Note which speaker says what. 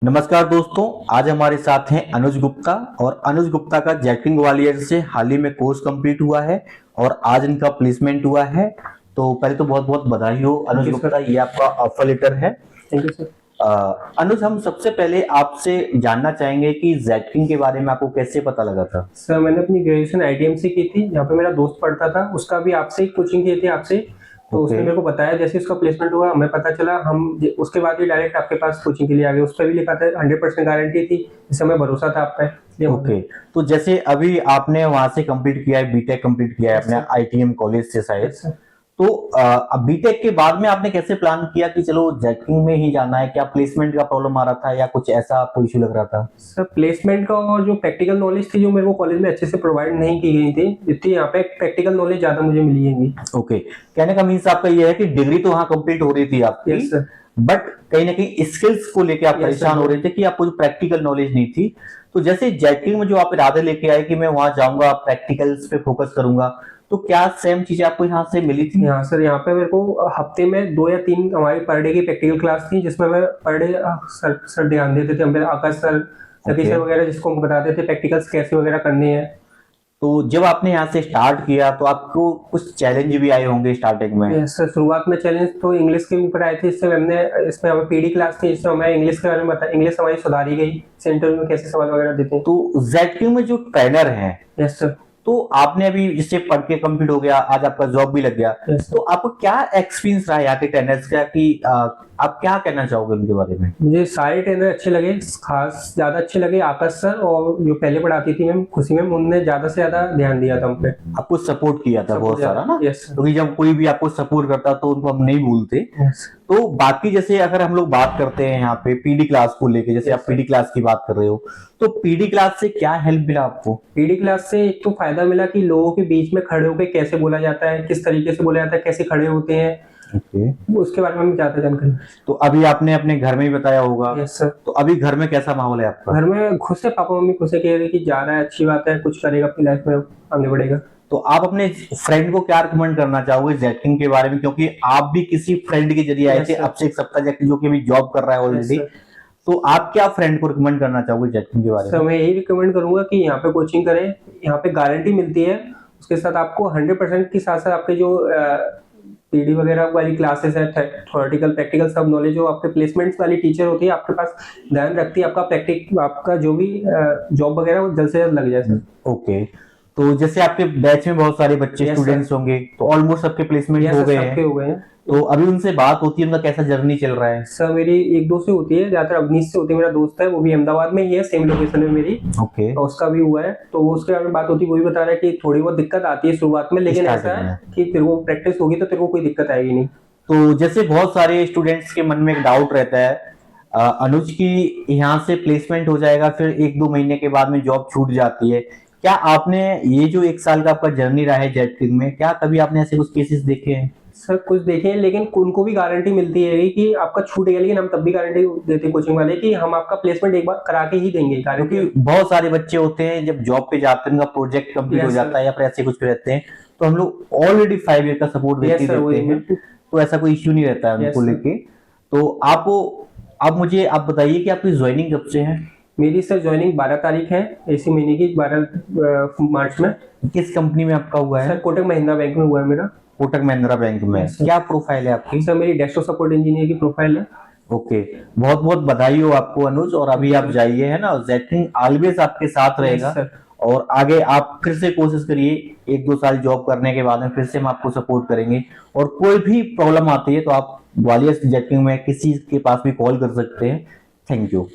Speaker 1: नमस्कार दोस्तों, आज हमारे साथ हैं अनुज गुप्ता। और अनुज गुप्ता का जैकिंग ग्वालियर से हाल ही में कोर्स कंप्लीट हुआ है और आज इनका प्लेसमेंट हुआ है। तो पहले तो बहुत बहुत बधाई हो अनुज गुप्ता, ये आपका ऑफर लेटर है।
Speaker 2: Thank you sir.
Speaker 1: अनुज, हम सबसे पहले आपसे जानना चाहेंगे कि जैकिंग के बारे में आपको कैसे पता लगा था।
Speaker 2: सर मैंने अपनी ग्रेजुएशन आईटीएम से की थी, यहाँ पे मेरा दोस्त पढ़ता था, उसका भी आपसे ही कोचिंग की थी आपसे। तो उसने मेरे को बताया, जैसे उसका प्लेसमेंट हुआ हमें पता चला, हम उसके बाद भी डायरेक्ट आपके पास कोचिंग के लिए आ गए। उस पर भी लिखा था 100% गारंटी थी, इससे हमें भरोसा था आप पे।
Speaker 1: ओके, तो जैसे अभी आपने वहां से कंप्लीट किया है, बीटेक कंप्लीट किया है अपने आईटीएम कॉलेज से शायद। तो अब बीटेक के बाद में आपने कैसे प्लान किया कि चलो जैकिंग में ही जाना है? क्या प्लेसमेंट का प्रॉब्लम आ रहा था या कुछ ऐसा आपको इशू लग रहा था?
Speaker 2: सर प्लेसमेंट का और जो प्रैक्टिकल नॉलेज थी, जो मेरे को कॉलेज में अच्छे से प्रोवाइड नहीं की गई थी, जितनी यहाँ पे प्रैक्टिकल नॉलेज ज्यादा मुझे मिली है।
Speaker 1: ओके, कहने का मीन्स आपका ये है कि डिग्री तो वहां कंप्लीट हो रही थी आपकी,
Speaker 2: यस सर।
Speaker 1: बट कहीं ना कहीं स्किल्स को लेके आप परेशान हो रहे थे कि आपको जो प्रैक्टिकल नॉलेज नहीं थी। तो जैसे जैकिंग में जो आप इरादे लेके आए कि मैं वहां जाऊंगा, प्रैक्टिकल्स पे फोकस करूंगा, तो क्या सेम चीजें आपको यहाँ से मिली थी?
Speaker 2: हाँ सर, यहाँ पे मेरे को हफ्ते में 2 या 3 हमारी पर डे की प्रैक्टिकल क्लास थी, जिसमें मैं पर डे सर ध्यान देते थे, हमें आकाश सर, सतीश सर वगैरह, जिसको हम बताते थे प्रैक्टिकल्स कैसे वगैरह करने हैं।
Speaker 1: तो जब आपने यहाँ से स्टार्ट किया तो आपको कुछ चैलेंज भी आए होंगे स्टार्टिंग में?
Speaker 2: सर शुरुआत में चैलेंज तो इंग्लिश के ऊपर आए थे। इसमें हमें पीडी क्लास थी, जिसमें हमें इंग्लिश के बारे में बताया, इंग्लिश हमारी सुधारी गई, सेंटर में कैसे सवाल वगैरह देते हैं।
Speaker 1: तो जेडक्यू में जो ट्रेनर है,
Speaker 2: यस सर।
Speaker 1: तो आपने अभी जिससे पढ़ के कंप्लीट हो गया, आज आपका जॉब भी लग गया, तो आपको क्या एक्सपीरियंस रहा यहाँ के ट्रेनर्स का कि आप क्या कहना चाहोगे उनके बारे में?
Speaker 2: मुझे सारे ट्रेनर अच्छे लगे, खास ज्यादा अच्छे लगे आकाश सर, और जो पहले पढ़ाती थी मैम खुशी मैम, उनने ज्यादा से ज्यादा ध्यान दिया था हम पे,
Speaker 1: आपको सपोर्ट किया था बहुत सारा ना।
Speaker 2: Yes sir.
Speaker 1: क्योंकि जब कोई भी आपको सपोर्ट करता तो उनको हम नहीं भूलते। तो बाकी जैसे अगर हम लोग बात करते हैं यहाँ पे पीडी क्लास को लेके, जैसे आप पीडी क्लास की बात कर रहे हो, तो पीडी क्लास से क्या हेल्प मिला आपको?
Speaker 2: पीडी क्लास से एक तो फायदा मिला कि लोगों के बीच में खड़े होकर कैसे बोला जाता है, किस तरीके से बोला जाता है, कैसे खड़े होते हैं, उसके बारे में हमें ज्यादा जानकारी।
Speaker 1: तो अभी आपने अपने घर में ही बताया होगा।
Speaker 2: Yes sir.
Speaker 1: तो अभी घर में कैसा माहौल है आपका?
Speaker 2: घर में खुश है, पापा मम्मी खुश है, कह रहे कि जा रहा है, अच्छी बात है, कुछ करेगा अपनी लाइफ में, आगे बढ़ेगा।
Speaker 1: तो आप अपने फ्रेंड को क्या रिकमेंड करना चाहोगे जैकिंग के बारे में? क्योंकि आप भी किसी फ्रेंड के जरिए आए थे, अब से एक सप्ताह जो कि अभी जॉब कर रहा है ऑलरेडी। तो आप क्या फ्रेंड को रिकमेंड करना चाहोगे जैकिंग के बारे में?
Speaker 2: सर मैं यही रिकमेंड करूंगा कि यहाँ पे कोचिंग करें, यहाँ पे गारंटी मिलती है, उसके साथ आपको 100% के साथ साथ आपके जो पीडी वगैरह वाली क्लासेस है, थ्योरेटिकल प्रैक्टिकल सब नॉलेज, जो आपके प्लेसमेंट्स वाली टीचर होती है आपके पास, ध्यान रखती है आपका जो भी जॉब वगैरह वो जल्द से जल्द लग जाए।
Speaker 1: ओके, तो जैसे आपके बैच में बहुत सारे बच्चे स्टूडेंट्स होंगे, तो ऑलमोस्ट सबके प्लेसमेंट हो गए हैं। तो अभी उनसे बात होती है, उनका कैसा जर्नी चल रहा है?
Speaker 2: सर मेरी एक दो से होती है, ज्यादातर अवनीश से होती है, मेरा दोस्त है, वो भी अहमदाबाद में ही है, सेम लोकेशन में मेरी।
Speaker 1: ओके,
Speaker 2: और उसका भी हुआ है, तो उसके बारे में बात होती है, वो भी बता रहा है कि थोड़ी बहुत दिक्कत आती है शुरुआत में, लेकिन ऐसा है कि तेरे को प्रैक्टिस होगी तो तेरे को कोई दिक्कत आएगी नहीं।
Speaker 1: तो जैसे बहुत सारे स्टूडेंट्स के मन में एक डाउट रहता है अनुज की, यहाँ से प्लेसमेंट हो जाएगा, फिर 1-2 महीने के बाद में जॉब छूट जाती है। क्या आपने ये जो 1 साल का आपका जर्नी रहा है जैकिंग में, क्या कभी आपने ऐसे कुछ केसेस देखे हैं?
Speaker 2: सर कुछ देखे हैं, लेकिन उनको भी गारंटी मिलती है कि आपका छूटेगा, लेकिन हम तब भी गारंटी देते हैं कोचिंग वाले कि हम आपका प्लेसमेंट एक बार करा के ही देंगे।
Speaker 1: क्योंकि बहुत सारे बच्चे होते हैं जब जॉब पे जाते हैं, उनका प्रोजेक्ट कंप्लीट हो जाता है या फिर ऐसे कुछ रहते हैं, तो हम लोग ऑलरेडी 5 ईयर का सपोर्ट देते हैं, तो ऐसा कोई इश्यू नहीं रहता है उनको लेके। तो आप मुझे बताइए कि आपकी ज्वाइनिंग कब से है?
Speaker 2: मेरी सर ज्वाइनिंग 12 तारीख है इसी महीने की, 12 मार्च में।
Speaker 1: किस कंपनी में आपका हुआ है?
Speaker 2: सर कोटक महिंद्रा बैंक में हुआ है मेरा।
Speaker 1: कोटक महिंद्रा बैंक में। क्या प्रोफाइल है आपकी?
Speaker 2: सर मेरी डेस्कटॉप सपोर्ट इंजीनियर की प्रोफाइल है।
Speaker 1: ओके, बहुत बहुत बधाई हो आपको अनुज। और अभी आप जाइए, है ना, जैकिंग ऑलवेज आपके साथ रहेगा। और आगे आप फिर से कोशिश करिए, 1-2 साल जॉब करने के बाद में फिर से हम आपको सपोर्ट करेंगे। और कोई भी प्रॉब्लम आती है तो आप ग्वालियर जैकिंग में किसी के पास भी कॉल कर सकते हैं। Thank you.